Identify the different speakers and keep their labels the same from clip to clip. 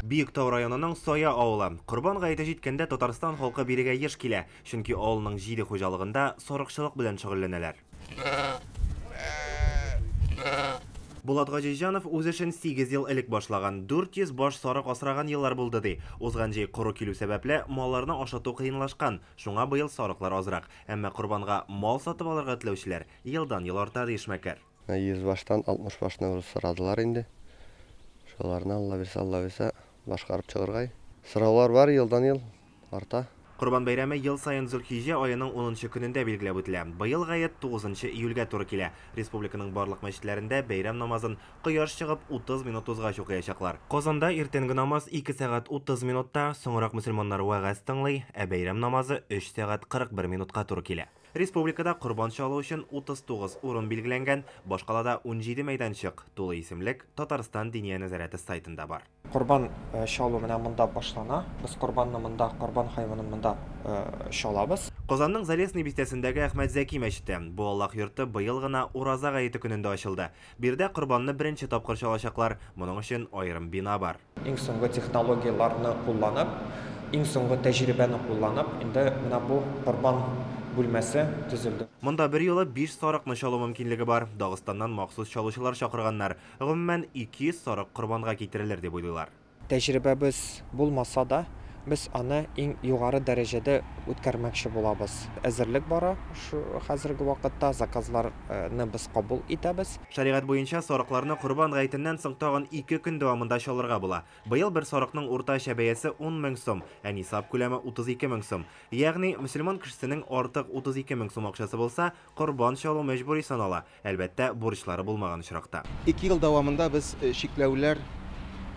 Speaker 1: Бийиктау районының Соя ауылы. Құрбан гаете җиткәндә Татарстан халкы бирегә еш килә, чөнки авылның җиде хуҗалыгында сарыкчылык белән шөгыльләнәләр. Булат Гаҗиҗанов үз эшен 8 ел элек башлаган. 400 баш сарык асраган еллар булды ди. Узган җәй коры килү сәбәпле малларны ашату кыенлашкан. Шуңа быел сарыклар азрак. Әмма корбанга мал сатып алырга теләүчеләр елдан-ел арта ди Ишмәкәр.
Speaker 2: 100 баштан 60 башны сорадылар инде. Шуларны Алла берсе башкарып чыгаргай. Сораулар бар елдан-ел арта.
Speaker 1: Корбан бәйрәме ел сайын Зөлхиҗҗә аеның 10 көнендә билгеләп үтелә. Быел гает 9 июльгә туры килә. Республиканың барлык мәчетләрендә бәйрәм намазын кояш чыгып 30 минут узгач укыячаклар. Казанда иртәнге намаз 2 сәгать 30 минутта, соңрак мөселманнар вәгазь тыңлый, ә бәйрәм намазы 3 сәгать 41 минутка туры килә. Республикада корбан чалу өчен 39 урын билгеләнгән, башкалада 17 мәйданчык. Тулы исемлек Татарстан Диния нәзарәте сайтында бар.
Speaker 3: Корбан чалу менә монда башлана. Без корбанны монда, корбан хайванын монда чалабыз.
Speaker 1: Казанның Залесный бистәсендәге Әхмәт Зәки мәчете бу Аллаһ йорты быел гына Ураза гаете көнендә ачылды. Бирдә корбанны беренче тапкыр чалачаклар. Моның өчен аерым бина бар.
Speaker 3: Иң соңгы технологияларны кулланып, иң соңгы тәҗрибәне кулланып, инде менә бу корбан бүлмәсе төзелде.
Speaker 1: Монда бер юлы 5 сарыкны чалу мөмкинлеге бар. Дагыстаннан махсус чалучылар чакырганнар. Гомумән 200 сарык корбанга китерелер дип уйлыйлар.
Speaker 3: Тәҗрибәбез булмаса да, без аны иң югары дәрәҗәдә үткәрмәкче булабыз. Әзерлек бара, шу хәзерге вакытта заказларны без кабул итәбез.
Speaker 1: Шәригать буенча сарыкларны корбан гаетеннән соң тагын 2 көн дәвамында чалырга була. Быел бер сарыкның уртача бәясе 10 мең сум, ә нисап күләме 32 мең сум. Ягъни мөселман кешесенең артык 32 мең сум акчасы булса, корбан чалу мәҗбүри санала. Әлбәттә, бурычлары булмаган очракта.
Speaker 4: 2 ел дәвамында без шикләүләр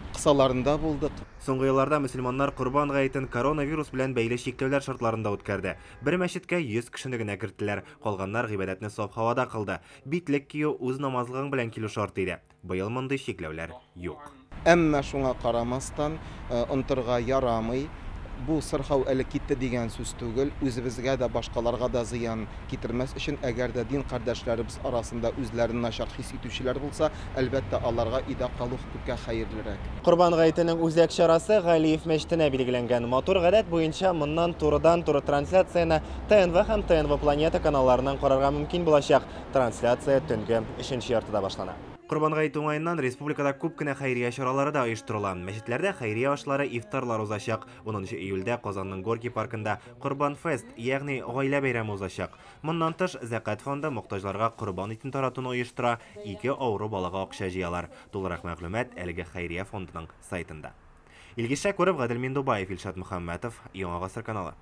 Speaker 4: кысаларында булдык.
Speaker 1: Соңгы елларда мөселманнар корбан гаетен коронавирус белән бәйле чикләүләр шартларында үткәрде. Бер мәчеткә 100 кешене генә кертеләр. Калганнар гыйбадәтне саф һавада кылды. Битлек кию үз намазлыгың белән килү шарт иде. Быел мондый чикләүләр юк.
Speaker 4: Әмма шуңа карамастан онтырга ярамый. Бу сырхау әле китте дигән сүз түгел, үзебезгә дә башкаларга да зыян китермәс өчен, әгәр дә дин кардәшләребез арасында үзләрен начар хис итүчеләр булса, әлбәттә аларга ида калу күпкә хәерлерәк.
Speaker 1: Корбан гаетенең үзәк чарасы Галиев мәчетенә билгеләнгән. Матур гадәт буенча моннан турыдан-туры трансляцияны ТНВ һәм ТНВ Планета каналларынан карарга мөмкин булачак. Трансляция төнге 3 яртыда башлана. Корбан гаете уңаеннан республикада күп кенә хәйрия чаралары да оештырыла. Мәчетләрдә хәйрия ашлары, ифтарлар узачак. 10 июльдә Казанның Горький паркында Корбан фест, ягъни гаилә бәйрәме узачак. Моннан тыш Зәкат фонды мохтаҗларга корбан итен таратуны оештыра, 2 авыру балага акча җыялар. Тулырак мәгълүмат әлеге хәйрия фондының сайтында. Илгиз Шәкүров, Гадел Миндубаев, Илшат Мөхәммәтов, Яңа Гасыр каналы.